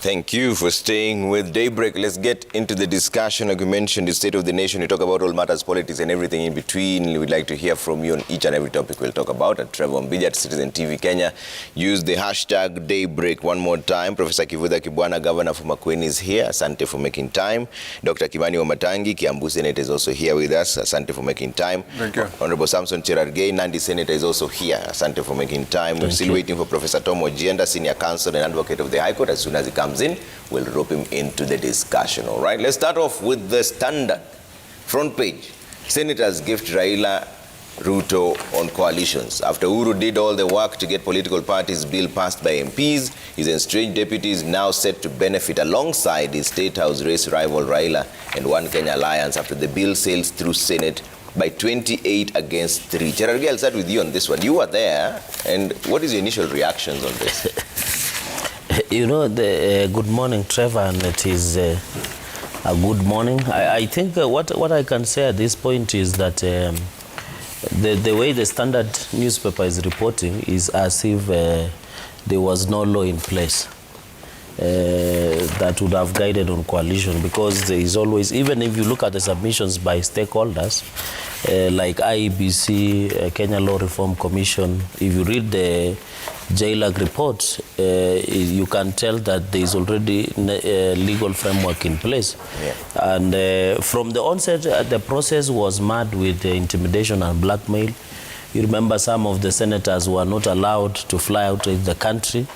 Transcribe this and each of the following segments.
Thank you for staying with Daybreak. Let's get into the discussion. Like we mentioned, the state of the nation. We talk about all matters, politics, and everything in between. We'd like to hear from you on each and every topic we'll talk about. At Trevor Mbija at Citizen TV Kenya. Use the hashtag Daybreak one more time. Professor Kivutha Kibwana, Governor for Makueni, is here. Asante for making time. Dr. Kimani Wamatangi, Kiambu Senator, is also here with us. Asante for making time. Thank you. Honorable Samson Cherargei, Nandi Senator, is also here. Asante for making time. We're still waiting for Professor Tom Ojienda, Senior Counsel and Advocate of the High Court. As soon as he comes in, we'll rope him into the discussion. All right, let's start off with the Standard front page. Senators gift Raila Ruto on coalitions. After Uhuru did all the work to get political parties bill passed by MPs, his estranged deputy is now set to benefit alongside his State House race rival Raila and One Kenya Alliance after the bill sails through Senate by 28 against 3. Cherargei, I'll start with you on this one. You were there, and what is your initial reactions on this? You know, good morning, Trevor, and it is a good morning. I think what I can say at this point is that the way the Standard newspaper is reporting is as if there was no law in place that would have guided on coalition, because there is always, even if you look at the submissions by stakeholders, like IEBC, Kenya Law Reform Commission, if you read the JLAG report, you can tell that there is already a legal framework in place. Yeah. And from the onset, the process was marred with intimidation and blackmail. You remember some of the senators were not allowed to fly out of the country,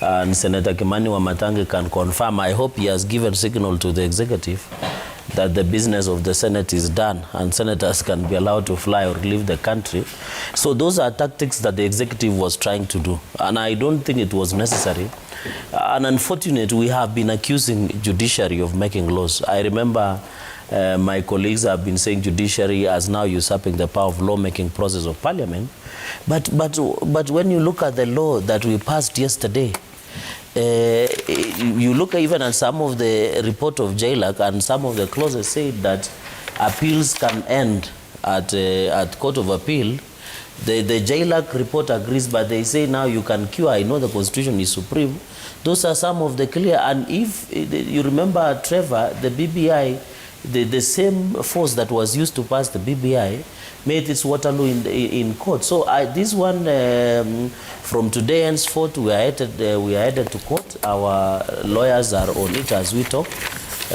and Senator Kimani Wamatangi can confirm. I hope he has given signal to the executive that the business of the Senate is done and senators can be allowed to fly or leave the country. So those are tactics that the executive was trying to do, and I don't think it was necessary. And unfortunately, we have been accusing judiciary of making laws. I remember my colleagues have been saying judiciary as now usurping the power of lawmaking process of parliament. But when you look at the law that we passed yesterday, you look even at some of the report of JLAC, and some of the clauses say that appeals can end at Court of Appeal. The JLAC report agrees, but they say now you can cure. I know the Constitution is supreme. Those are some of the clear. And if you remember, Trevor, the BBI, the same force that was used to pass the BBI made its Waterloo in court. So this one, from today henceforth, we are headed to court. Our lawyers are on it as we talk.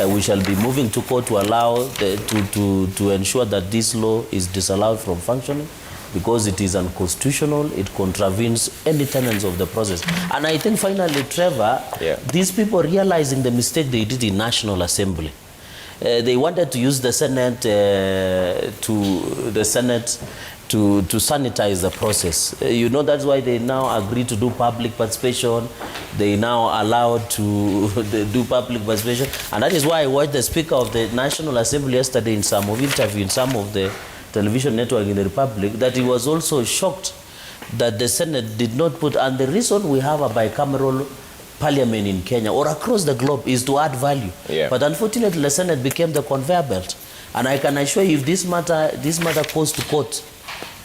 We shall be moving to court to allow to ensure that this law is disallowed from functioning, because it is unconstitutional. It contravenes any tenets of the process. And I think finally, Trevor, these people realizing the mistake they did in National Assembly. They wanted to use the Senate to sanitize the process. You know, that's why they now agree to do public participation. They now allowed to do public participation. And that is why I watched the Speaker of the National Assembly yesterday in some interview in some of the television network in the Republic, that he was also shocked that the Senate did not put, and the reason we have a bicameral parliament in Kenya or across the globe is to add value. Yeah. But unfortunately, the Senate became the conveyor belt. And I can assure you, if this matter goes to court,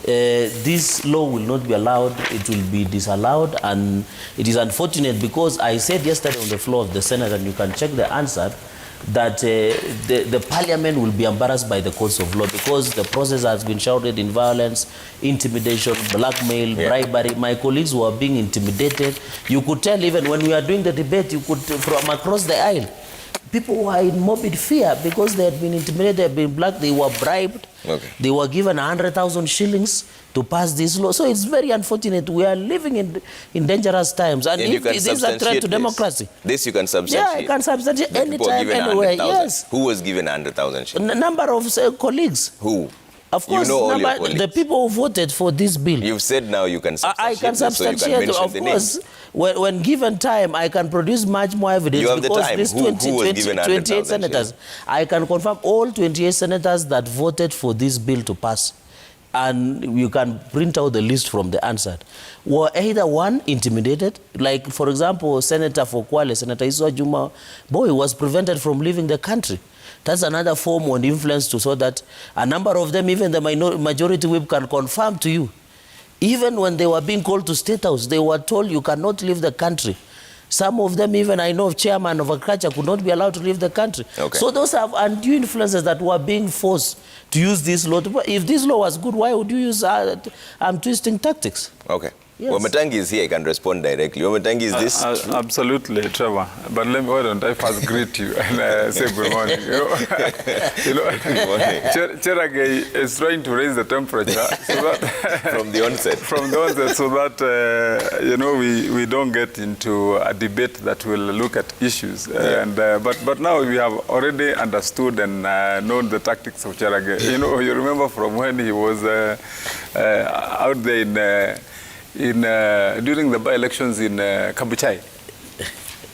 this law will not be allowed. It will be disallowed. And it is unfortunate, because I said yesterday on the floor of the Senate, and you can check the answer, that the parliament will be embarrassed by the courts of law, because the process has been shrouded in violence, intimidation, blackmail, bribery. My colleagues were being intimidated. You could tell even when we were doing the debate, you could, from across the aisle, people were in morbid fear because they had been intimidated, they had been black, they were bribed, they were given 100,000 shillings to pass this law. So it's very unfortunate. We are living in dangerous times. And if this is a threat to democracy. This you can substantiate. Yeah, I can substantiate anytime, anywhere. Yes. Who was given 100,000 shillings? Number of colleagues. Who? Of course, you know the people who voted for this bill. You've said now you can substantiate. I can substantiate, so of course. When given time, I can produce much more evidence. You have because the time. These 28 senators, I can confirm all 28 senators that voted for this bill to pass. And you can print out the list from the answer. Were either one, intimidated, like, for example, Senator for Kwale, Senator Iswa Juma Boy, was prevented from leaving the country. That's another form of influence, so that a number of them, even the majority whip, can confirm to you. Even when they were being called to State House, they were told you cannot leave the country Some of them, even I know, chairman of agriculture could not be allowed to leave the country. Okay. So those are undue influences that were being forced to use this law. If this law was good, why would you use twisting tactics? Okay. Yes. Wamatangi is here, I can respond directly. Wamatangi, is this absolutely, Trevor. But why don't I first greet you and say good morning? Good morning. Cherage is trying to raise the temperature so that from the onset. From the onset, so that we don't get into a debate that will look at issues. But now we have already understood and known the tactics of Cherage. You remember from when he was out there during the by-elections in Kabuchai.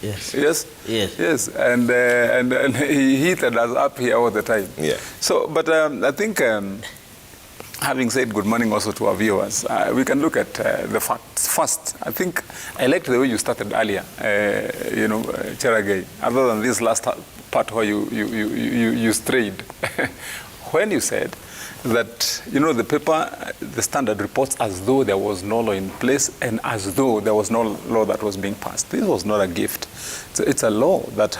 Yes. Yes. Yes. Yes. And he heated us up here all the time. Yeah. So, but I think, having said good morning also to our viewers, we can look at the facts first. I think I liked the way you started earlier, Cherage. Other than this last part where you strayed, when you said that, the paper, the Standard reports as though there was no law in place and as though there was no law that was being passed. This was not a gift. It's a law that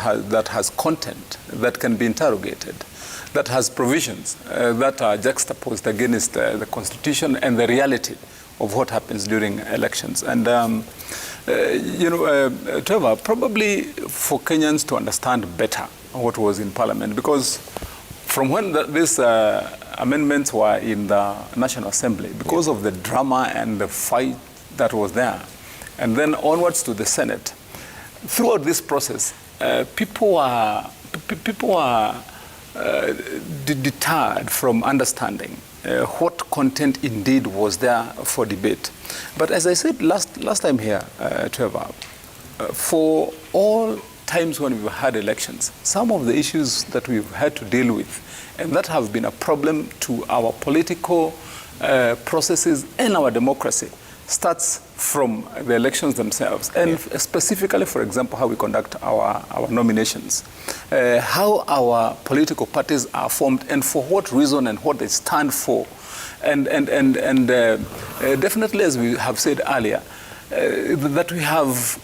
has content, that can be interrogated, that has provisions that are juxtaposed against the Constitution and the reality of what happens during elections. And, Trevor, probably for Kenyans to understand better what was in Parliament, because from when these amendments were in the National Assembly, because of the drama and the fight that was there, and then onwards to the Senate, throughout this process, people are deterred from understanding what content indeed was there for debate. But as I said last time here, Trevor, for all times when we've had elections, some of the issues that we've had to deal with and that have been a problem to our political processes and our democracy starts from the elections themselves, and specifically, for example, how we conduct our nominations, how our political parties are formed, and for what reason and what they stand for. And definitely, as we have said earlier, that we have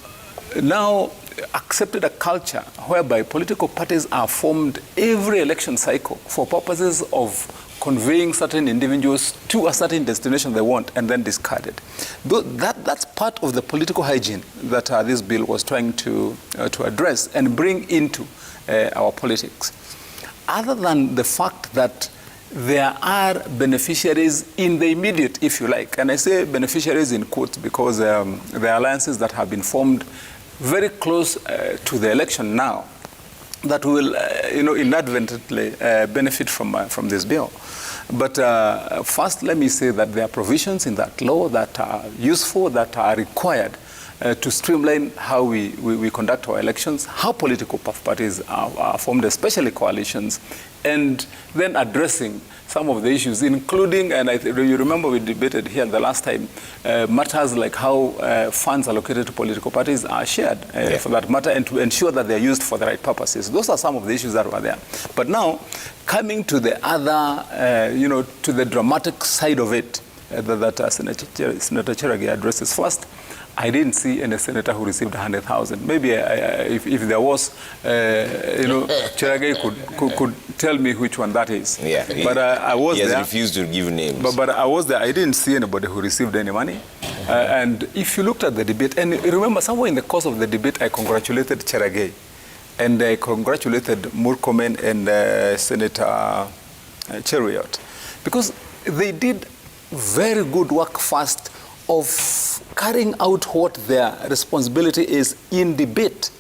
now accepted a culture whereby political parties are formed every election cycle for purposes of conveying certain individuals to a certain destination they want and then discarded. That's part of the political hygiene that this bill was trying to address and bring into our politics. Other than the fact that there are beneficiaries in the immediate, if you like, and I say beneficiaries in quotes because there are alliances that have been formed very close to the election now that will, inadvertently benefit from this bill. But first, let me say that there are provisions in that law that are useful, that are required to streamline how we conduct our elections, how political parties are formed, especially coalitions, and then addressing some of the issues, including, and you remember we debated here the last time, matters like how funds allocated to political parties are shared for that matter, and to ensure that they're used for the right purposes. Those are some of the issues that were there. But now, coming to the other, to the dramatic side of it, that Senator Cherage addresses first, I didn't see any senator who received 100,000. Maybe if there was, Cherage could tell me which one that is. Yeah, but I was there. He has refused to give names. But I was there. I didn't see anybody who received any money. And if you looked at the debate, and remember, somewhere in the course of the debate, I congratulated Cherage, and I congratulated Murkomen and Senator Cheriot, because they did very good work first of carrying out what their responsibility is in debate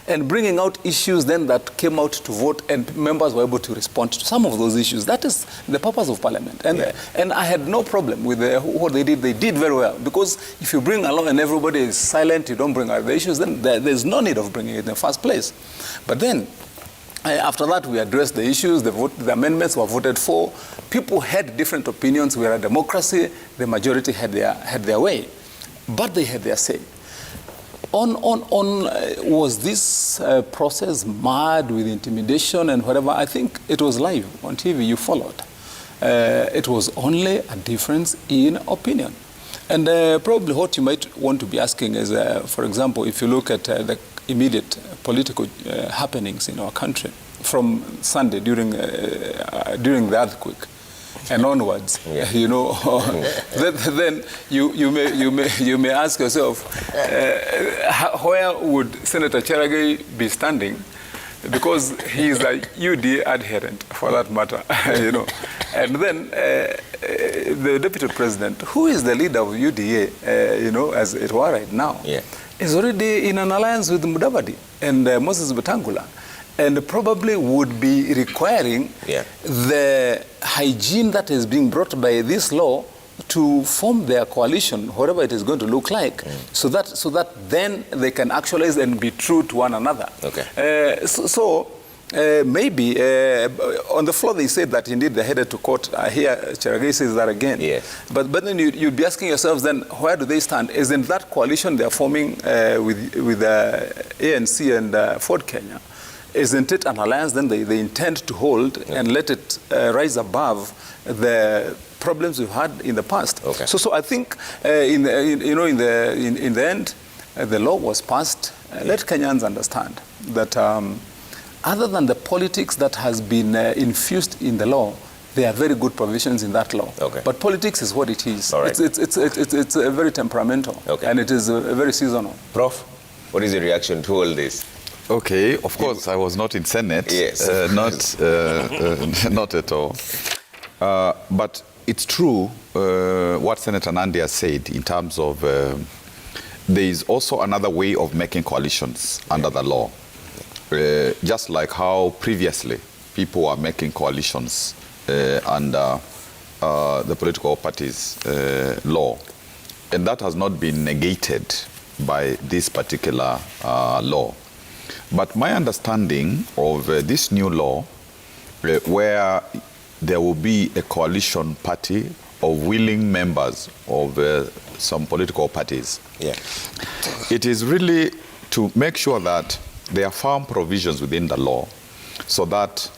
and bringing out issues then that came out to vote, and members were able to respond to some of those issues. That is the purpose of Parliament. And I had no problem with what they did. They did very well, because if you bring along and everybody is silent, you don't bring out the issues, then there's no need of bringing it in the first place. But then, after that, we addressed the issues, the amendments were voted for. People had different opinions. We are a democracy. The majority had their way, but they had their say. Was this process marred with intimidation and whatever? I think it was live on TV. You followed. It was only a difference in opinion. And probably what you might want to be asking is, for example, if you look at the immediate political happenings in our country from Sunday during the earthquake and onwards, you know, then you may ask yourself, where would Senator Cherargei be standing? Because he is a UDA adherent, for that matter, you know. And then the deputy president, who is the leader of UDA, you know, as it were right now, is already in an alliance with Mudavadi and Moses Wetangula, and probably would be requiring the hygiene that is being brought by this law to form their coalition, whatever it is going to look like, so that then they can actualize and be true to one another. Maybe on the floor they said that indeed they're headed to court. I hear Cherargei says that again. But then you'd be asking yourselves then, where do they stand? Isn't that coalition they're forming with ANC and Ford Kenya, isn't it an alliance then they intend to hold and let it rise above the problems we've had in the past? So I think in the end, the law was passed. Let Kenyans understand that other than the politics that has been infused in the law, there are very good provisions in that law. But politics is what it is. It's very temperamental, and it is very seasonal. Prof, what is your reaction to all this? Okay, of course, I was not in Senate. Not at all. But it's true what Senator Nandi has said in terms of there is also another way of making coalitions under the law. Just like how previously people were making coalitions under the political parties law. And that has not been negated by this particular law. But my understanding of this new law, where there will be a coalition party of willing members of some political parties, it is really to make sure that there are firm provisions within the law so that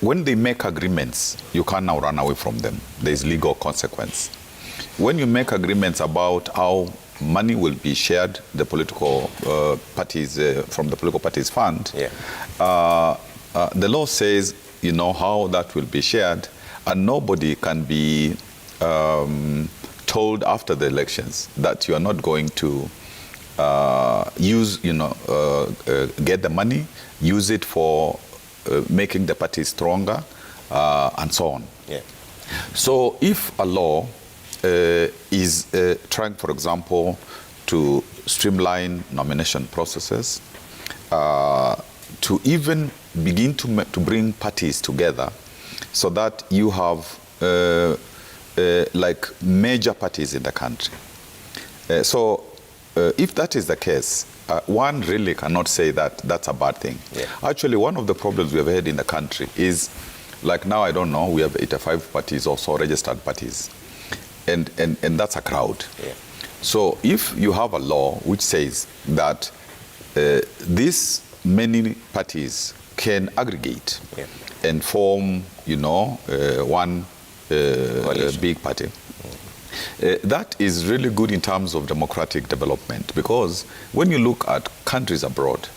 when they make agreements, you can't now run away from them. There is legal consequence. When you make agreements about how money will be shared, the political parties from the political parties fund, the law says, you know, how that will be shared, and nobody can be told after the elections that you are not going to use, you know, get the money, use it for making the party stronger, and so on. So if a law is trying, for example, to streamline nomination processes, to even begin to bring parties together so that you have like major parties in the country. So if that is the case, one really cannot say that that's a bad thing. Actually, one of the problems we have had in the country is, like now, I don't know, we have 85 parties or so registered parties. And that's a crowd. So if you have a law which says that these many parties can aggregate and form, you know, one big party, that is really good in terms of democratic development, because when you look at countries abroad,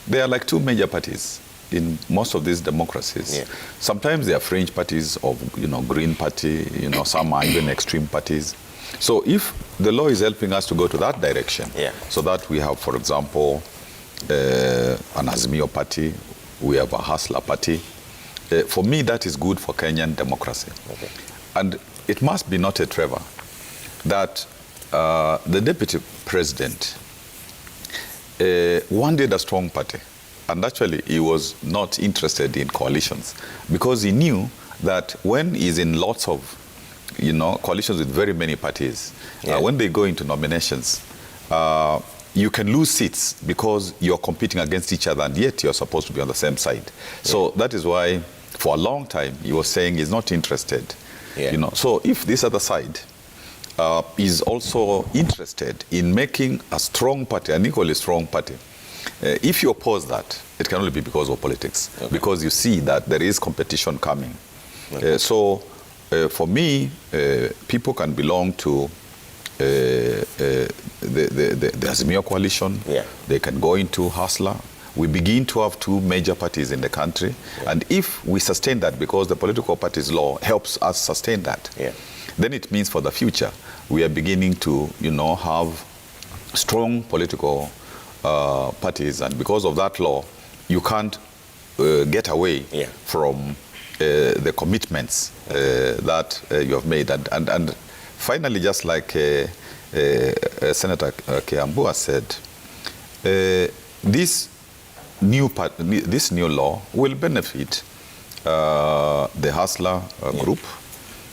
there are like two major parties in most of these democracies. Sometimes they are fringe parties of, you know, Green Party, you know, some are even extreme parties. So if the law is helping us to go to that direction, so that we have, for example, an Azimio party, we have a Hustler party, for me that is good for Kenyan democracy. And it must be noted, Trevor, that the deputy president wanted a strong party. And actually, he was not interested in coalitions because he knew that when he's in lots of, you know, coalitions with very many parties, when they go into nominations, you can lose seats because you're competing against each other, and yet you're supposed to be on the same side. So that is why, for a long time, he was saying he's not interested. You know, so if this other side is also interested in making a strong party, an equally strong party, if you oppose that, it can only be because of politics, because you see that there is competition coming. So for me, people can belong to the Azimio coalition. Yeah. They can go into Hustler. We begin to have two major parties in the country. Yeah. And if we sustain that, because the political parties law helps us sustain that, yeah. then it means for the future, we are beginning to, have strong political parties. And because of that law, you can't get away from the commitments that you have made. And finally, just like Senator Kiambua said, this new law will benefit the Hustler group,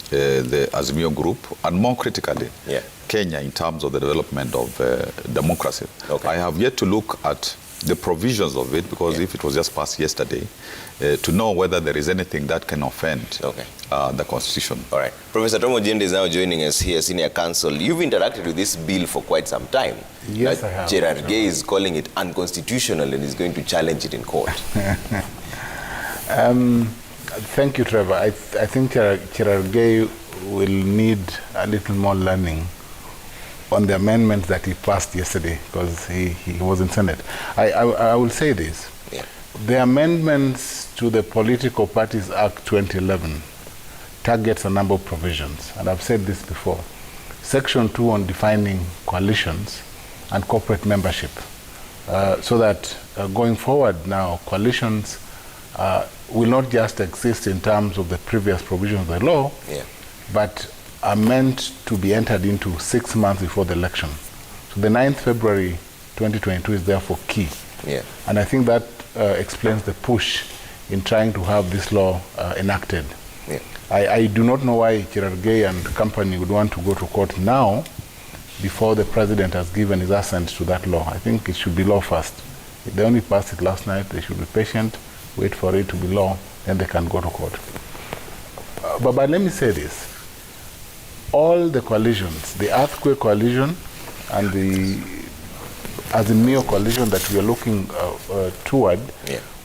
the Azimio group, and more critically, Kenya in terms of the development of democracy. Okay. I have yet to look at the provisions of it, because if it was just passed yesterday, to know whether there is anything that can offend the Constitution. All right. Professor Tom Ojienda is now joining us here, Senior Counsel. You've interacted with this bill for quite some time. Yes, I have. Gerard Gay is calling it unconstitutional and is going to challenge it in court. Thank you, Trevor. I think Gerard Gay will need a little more learning on the amendment that he passed yesterday, because he was in Senate. I will say this. Yeah. The amendments to the Political Parties Act 2011 targets a number of provisions, and I've said this before. Section 2 on defining coalitions and corporate membership, so that going forward now, coalitions will not just exist in terms of the previous provisions of the law, but are meant to be entered into 6 months before the election. So the 9th February 2022 is therefore key. Yeah. And I think that explains the push in trying to have this law enacted. Yeah. I do not know why Gerard Gay and company would want to go to court now before the president has given his assent to that law. I think it should be law first. If they only passed it last night, they should be patient, wait for it to be law, then they can go to court. But let me say this. All the coalitions, the Earthquake Coalition and the Azimio coalition that we are looking toward,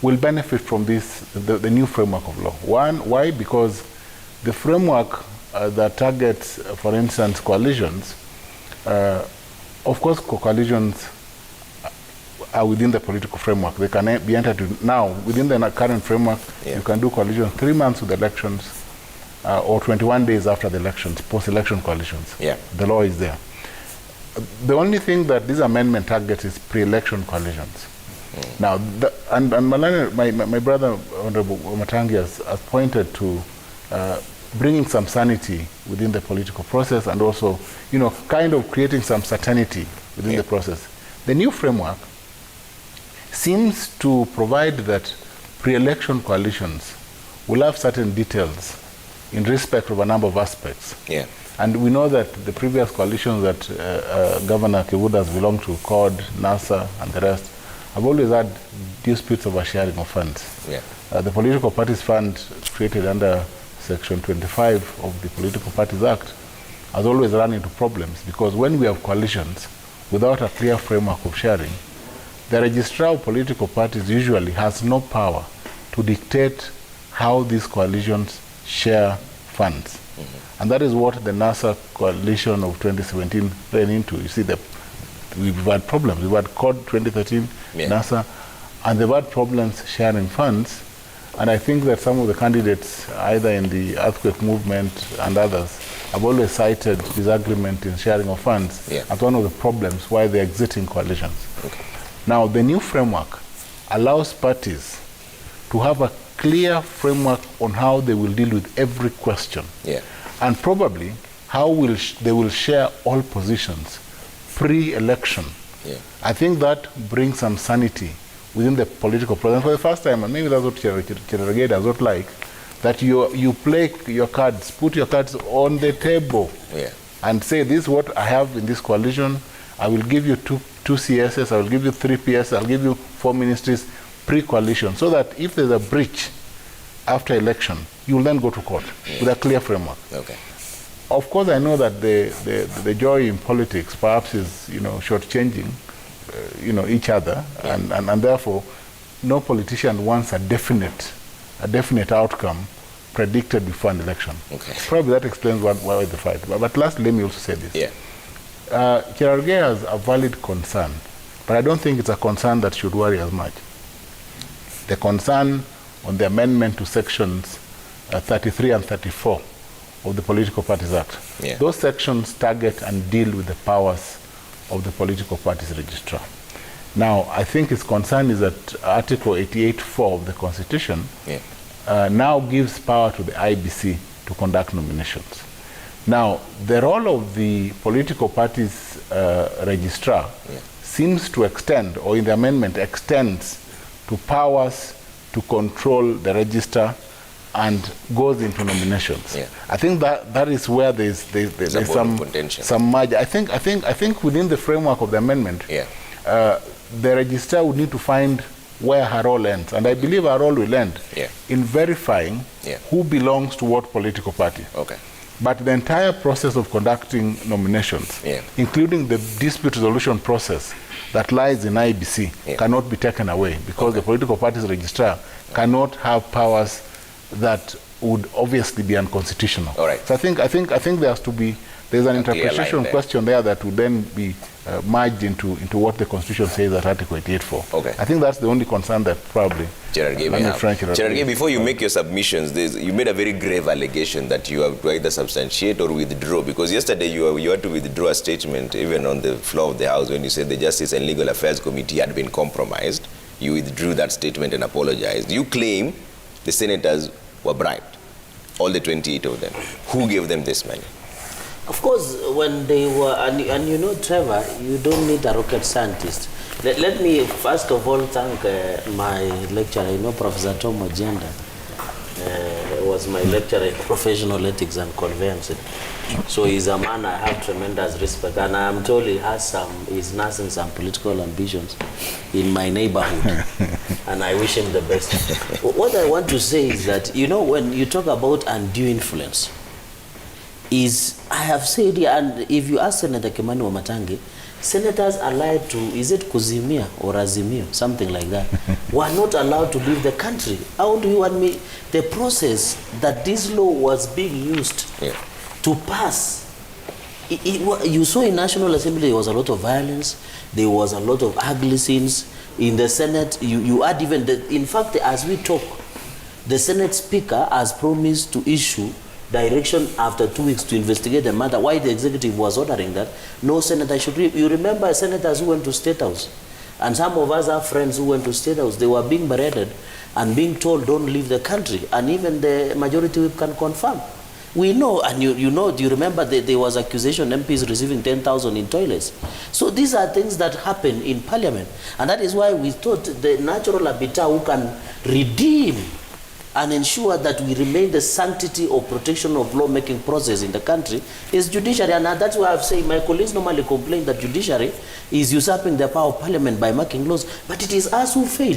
will benefit from this, the new framework of law. Why? Because the framework that targets, for instance, coalitions, of course, coalitions are within the political framework. They can be entered now within the current framework. You can do coalitions 3 months with elections, or 21 days after the elections, post-election coalitions. The law is there. The only thing that this amendment targets is pre-election coalitions. Now, my brother, Honorable Matangi, has pointed to bringing some sanity within the political process, and also, kind of creating some certainty within the process. The new framework seems to provide that pre-election coalitions will have certain details in respect of a number of aspects. And we know that the previous coalitions that Governor Kivuda has belonged to, CORD, NASA, and the rest, have always had disputes over sharing of funds. The Political Parties Fund, created under Section 25 of the Political Parties Act, has always run into problems, because when we have coalitions without a clear framework of sharing, the registrar of political parties usually has no power to dictate how these coalitions share funds. And that is what the NASA coalition of 2017 ran into. You see, we've had problems. We've had CORD 2013, NASA, and they've had problems sharing funds. And I think that some of the candidates, either in the earthquake movement and others, have always cited disagreement in sharing of funds as one of the problems why they're exiting coalitions. Now, the new framework allows parties to have a clear framework on how they will deal with every question, and probably how they will share all positions pre-election. I think that brings some sanity within the political process. For the first time, and maybe that's what Cherargei does not like, that you play your cards, put your cards on the table, and say, this is what I have in this coalition. I will give you two CSs, I will give you 3 PS, I'll give you 4 ministries, pre-coalition, so that if there's a breach after election, you will then go to court with a clear framework. Of course, I know that the joy in politics perhaps is, shortchanging, each other, and therefore, no politician wants a definite outcome predicted before an election. Probably that explains why the fight. But lastly, let me also say this. Cherargei has a valid concern, but I don't think it's a concern that should worry as much. The concern on the amendment to sections 33 and 34 of the Political Parties Act. Yeah. Those sections target and deal with the powers of the political parties registrar. Now, I think his concern is that Article 88(4) of the Constitution now gives power to the IBC to conduct nominations. Now, the role of the political parties registrar seems to extend, or in the amendment extends, to powers to control the register and goes into nominations. I think that is where there's some margin. I think within the framework of the amendment, the registrar would need to find where her role ends, and I believe her role will end in verifying who belongs to what political party. But the entire process of conducting nominations, including the dispute resolution process that lies in IBC, cannot be taken away, because the political parties registrar cannot have powers that would obviously be unconstitutional. So I think there has to be, there's an interpretation question there that would then be merged into what the Constitution says at Article 88(4). I think that's the only concern that probably Cherargei, before you make your submissions, you made a very grave allegation that you have to either substantiate or withdraw, because yesterday you had to withdraw a statement even on the floor of the House when you said the Justice and Legal Affairs Committee had been compromised. You withdrew that statement and apologized. You claim the senators were bribed, all the 28 of them. Who gave them this money? Of course, when they were, and you know, Trevor, you don't need a rocket scientist. Let me first of all thank my lecturer, you know, Professor Tom Ojienda. Was my lecturer in professional ethics and conveyancing. So he's a man I have tremendous respect, and I am told he's nursing some political ambitions in my neighborhood, and I wish him the best. What I want to say is that, you know, when you talk about undue influence, I have said here, and if you ask Senator Kimani Wamatangi, senators are allowed to, is it Kuzimia or Azimio, something like that, were not allowed to leave the country. How do you want me? The process that this law was being used to pass, you saw in National Assembly there was a lot of violence, there was a lot of ugly scenes. In the Senate, you had even, in fact, as we talk, the Senate Speaker has promised to issue direction after 2 weeks to investigate the matter. Why the executive was ordering that no senator should leave. You remember senators who went to State House, and some of us have friends who went to State House. They were being berated and being told don't leave the country, and even the majority whip can confirm. We know, and you know, do you remember that there was accusation MPs receiving 10,000 in toilets? So these are things that happen in Parliament, and that is why we thought the natural habitat who can redeem and ensure that we remain the sanctity of protection of lawmaking process in the country is judiciary. And that's why I've said my colleagues normally complain that judiciary is usurping the power of parliament by making laws, but it is us who fail.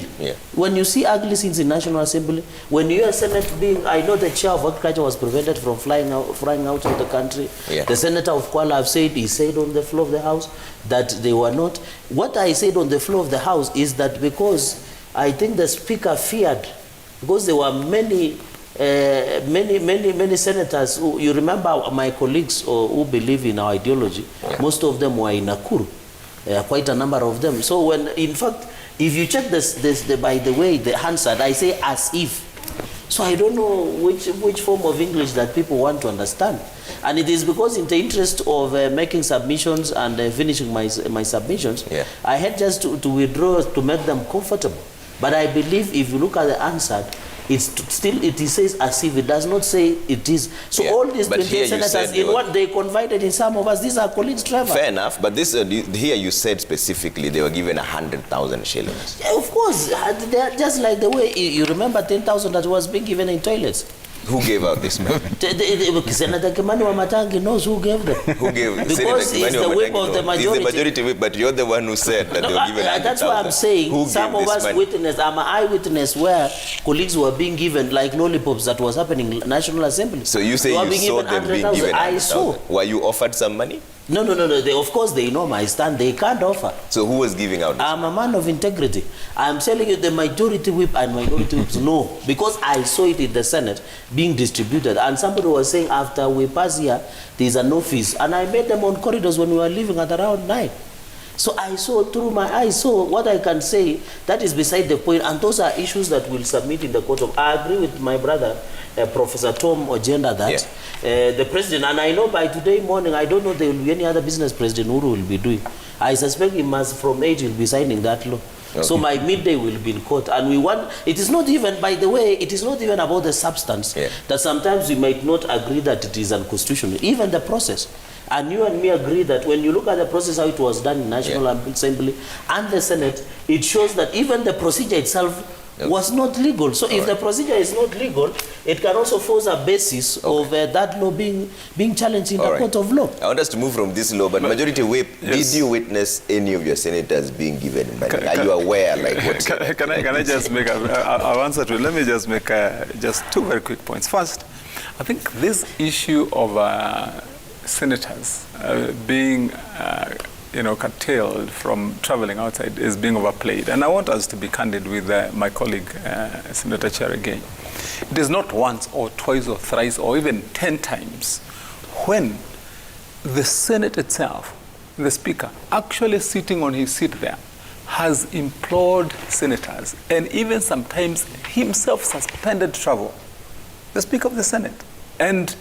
When you see ugly scenes in National Assembly, when you hear Senate being, I know the chair of agriculture was prevented from flying out of the country. The senator of Kuala, I've said, he said on the floor of the House that they were not. What I said on the floor of the House is that because I think the speaker feared, because there were many senators who, you remember my colleagues who believe in our ideology, most of them were in Nakuru, quite a number of them. So when, in fact, if you check by the way the answer, I say as if. So I don't know which form of English that people want to understand. And it is because in the interest of making submissions and finishing my submissions, I had just to withdraw to make them comfortable. But I believe if you look at the answer, it says as if, it does not say it is. So all these 28 senators, in what they confided in some of us, these are colleagues, Trevor. Fair enough, but this here you said specifically they were given 100,000 shillings. Yeah, of course, they're just like the way, you remember 10,000 that was being given in toilets. Who gave out this money? Senator Kimani Wamatangi knows who gave them. Who gave? Because he's the whip of the majority. He's the majority whip, but you're the one who said that they were given 100,000. That's why I'm saying who some of us witnessed. I'm an eyewitness where colleagues were being given like lollipops that was happening in National Assembly. So you say you saw them being given 100,000. I saw. Were you offered some money? No. Of course, they know my stand. They can't offer. So who was giving out? I'm a man of integrity. I'm telling you, the majority whip and minority whips no, because I saw it in the Senate being distributed. And somebody was saying after we pass here, there's an office, and I met them on corridors when we were leaving at around 9. So I saw through my eyes. So what I can say, that is beside the point, and those are issues that we'll submit in the court of. I agree with my brother, Professor Tom Ojenda, that the president, and I know by today morning, I don't know there will be any other business president who will be doing. I suspect he must, from 8, he'll be signing that law. Okay. So by midday we'll be in court, and we want, it is not even, by the way, it is not even about the substance, that sometimes we might not agree that it is unconstitutional, even the process. And you and me agree that when you look at the process, how it was done in National Assembly and the Senate, it shows that even the procedure itself was not legal. So if the procedure is not legal, it can also force a basis of that law being challenged in the court of law. I want us to move from this law, but majority whip, did you witness any of your senators being given money? Are you aware? Like what? Can I just make I'll answer to it. Let me just make just 2 very quick points. First, I think this issue of senators being curtailed from traveling outside is being overplayed. And I want us to be candid with my colleague, Senator Cherargei. It is not once or twice or thrice or even 10 times when the Senate itself, the Speaker, actually sitting on his seat there, has implored senators and even sometimes himself suspended travel, the Speaker of the Senate. And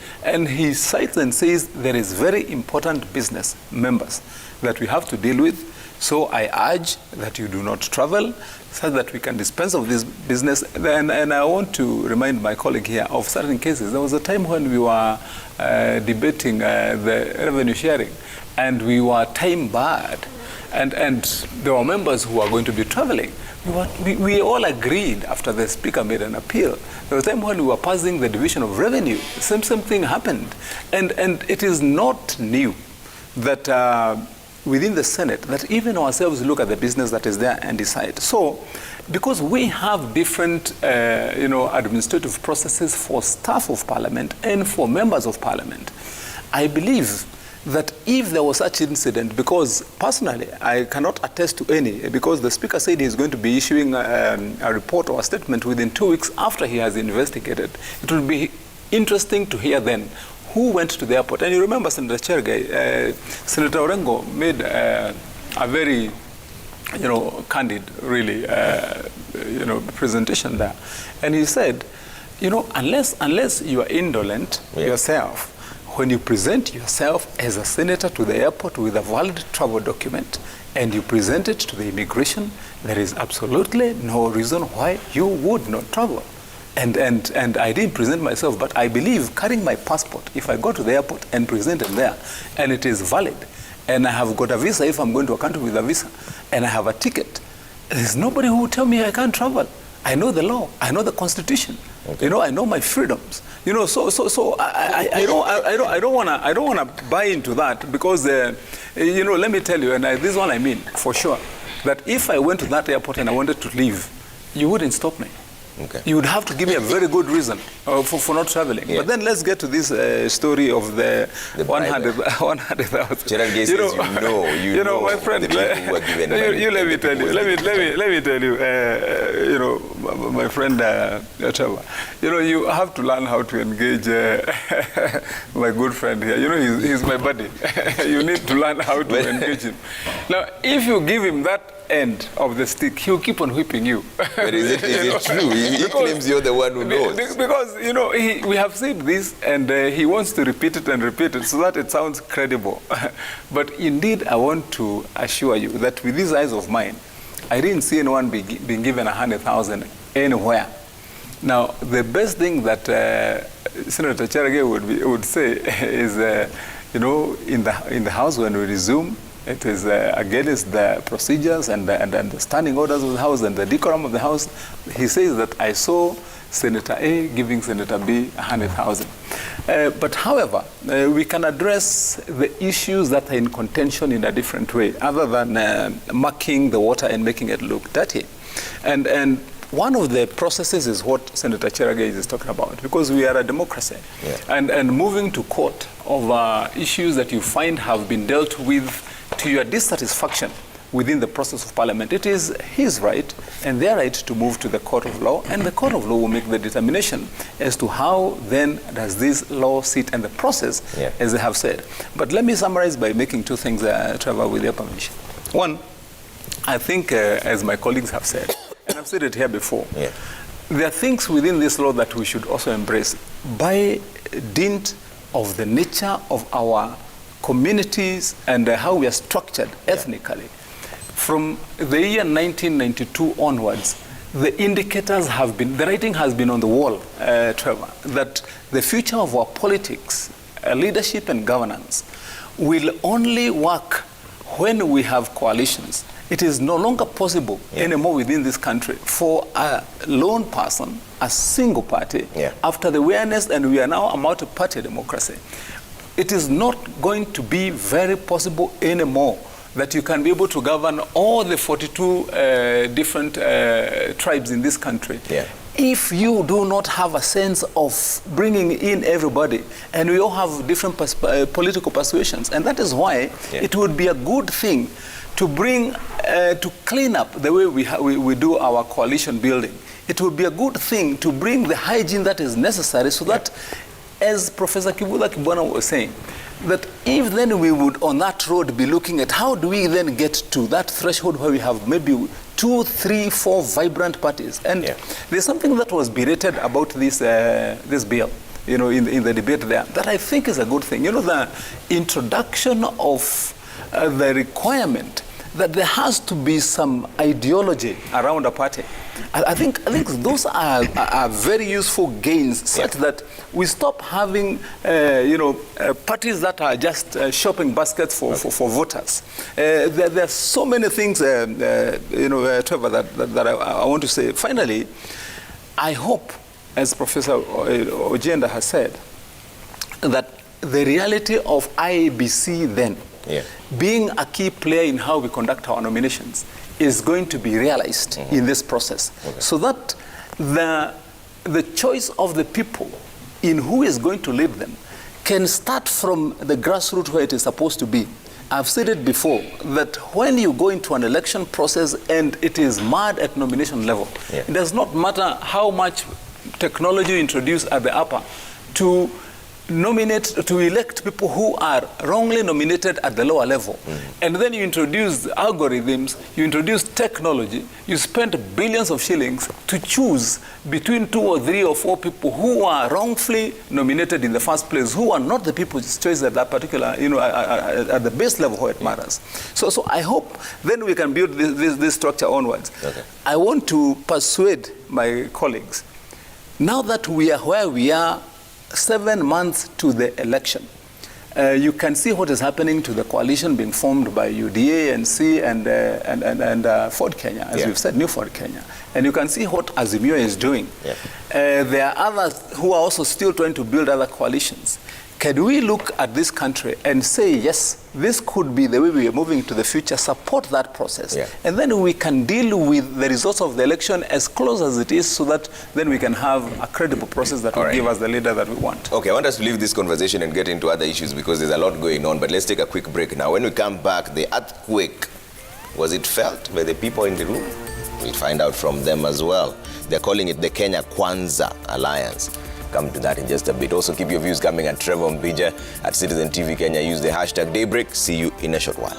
he cites and says there is very important business members that we have to deal with. So I urge that you do not travel so that we can dispense of this business. And I want to remind my colleague here of certain cases. There was a time when we were debating the revenue sharing, and we were time barred. And there were members who were going to be traveling. We all agreed after the Speaker made an appeal. There was a time when we were passing the division of revenue. Same thing happened. And it is not new that within the Senate, that even ourselves look at the business that is there and decide. So, because we have different administrative processes for staff of Parliament and for members of Parliament, I believe that if there was such incident, because personally I cannot attest to any, because the Speaker said he's going to be issuing a report or a statement within 2 weeks after he has investigated, it will be interesting to hear then who went to the airport. And you remember, Senator Cherargei, Senator Orengo made a very candid, really, presentation there. And he said, unless you are indolent yourself, when you present yourself as a senator to the airport with a valid travel document and you present it to the immigration, there is absolutely no reason why you would not travel. And I didn't present myself, but I believe carrying my passport, if I go to the airport and present it there, and it is valid, and I have got a visa if I'm going to a country with a visa, and I have a ticket, there's nobody who will tell me I can't travel. I know the law. I know the Constitution. Okay. I know my freedoms. So I don't wanna buy into that, because let me tell you, and this one I mean for sure, that if I went to that airport and I wanted to leave, you wouldn't stop me. Okay. You would have to give me a very good reason for not traveling. Yeah. But then let's get to this story of the 100,000. Cherargei says you know, my friend. Let me tell you. My friend Trevor. You have to learn how to engage my good friend here. He's my buddy. You need to learn how to engage him. Now, if you give him that end of the stick, he'll keep on whipping you. But is it true? He claims you're the one who knows. Because, we have said this, and he wants to repeat it so that it sounds credible. But indeed, I want to assure you that with these eyes of mine, I didn't see anyone being given 100,000 anywhere. Now, the best thing that Senator Cherargei would say is, in the House when we resume, it is against the procedures and the standing orders of the House and the decorum of the House. He says that I saw Senator A giving Senator B 100,000. But however, we can address the issues that are in contention in a different way, other than mucking the water and making it look dirty. And one of the processes is what Senator Cherargei is talking about, because we are a democracy. And moving to court over issues that you find have been dealt with to your dissatisfaction within the process of parliament, it is his right and their right to move to the court of law, and the court of law will make the determination as to how then does this law sit and the process, as they have said. But let me summarize by making two things, Trevor, with your permission. One, I think, as my colleagues have said, and I've said it here before, there are things within this law that we should also embrace by dint of the nature of our communities and how we are structured ethnically. From the year 1992 onwards, the indicators have been, the writing has been on the wall, Trevor, that the future of our politics, leadership and governance will only work when we have coalitions. It is no longer possible anymore within this country for a lone person, a single party, after the awareness, and we are now a multi-party democracy. It is not going to be very possible anymore that you can be able to govern all the 42 different tribes in this country. If you do not have a sense of bringing in everybody, and we all have different political persuasions, and that is why it would be a good thing to bring, to clean up the way we do our coalition building. It would be a good thing to bring the hygiene that is necessary so that, as Professor Kibula Kibwana was saying, that if then we would on that road be looking at how do we then get to that threshold where we have maybe 2, 3, 4 vibrant parties. And there's something that was berated about this bill, you know, in the debate there, that I think is a good thing. You know, the introduction of the requirement that there has to be some ideology around a party. I think those are very useful gains, such that we stop having parties that are just shopping baskets for voters. There are so many things, Trevor, that I want to say. Finally, I hope, as Professor Ojienda has said, that the reality of IEBC then, being a key player in how we conduct our nominations, is going to be realized in this process, so that the choice of the people in who is going to lead them can start from the grassroots where it is supposed to be. I've said it before, that when you go into an election process and it is mad at nomination level, it does not matter how much technology you introduce at the upper to elect people who are wrongly nominated at the lower level. And then you introduce algorithms, you introduce technology, you spend billions of shillings to choose between 2 or 3 or 4 people who are wrongfully nominated in the first place, who are not the people's choice at that particular, at the base level where it matters. So I hope then we can build this structure onwards. I want to persuade my colleagues, now that we are where we are, 7 months to the election, you can see what is happening to the coalition being formed by UDA, NC, and Ford Kenya, as we've said, New Ford Kenya. And you can see what Azimio is doing. There are others who are also still trying to build other coalitions. Can we look at this country and say, yes, this could be the way we are moving to the future, support that process, and then we can deal with the results of the election as close as it is, so that then we can have a credible process that will give us the leader that we want. Okay, I want us to leave this conversation and get into other issues, because there's a lot going on, but let's take a quick break now. When we come back, the earthquake, was it felt by the people in the room? We'll find out from them as well. They're calling it the Kenya Kwanza Alliance. Come to that in just a bit. Also, keep your views coming at Trevor Mbija at Citizen TV Kenya. Use the hashtag Daybreak. See you in a short while.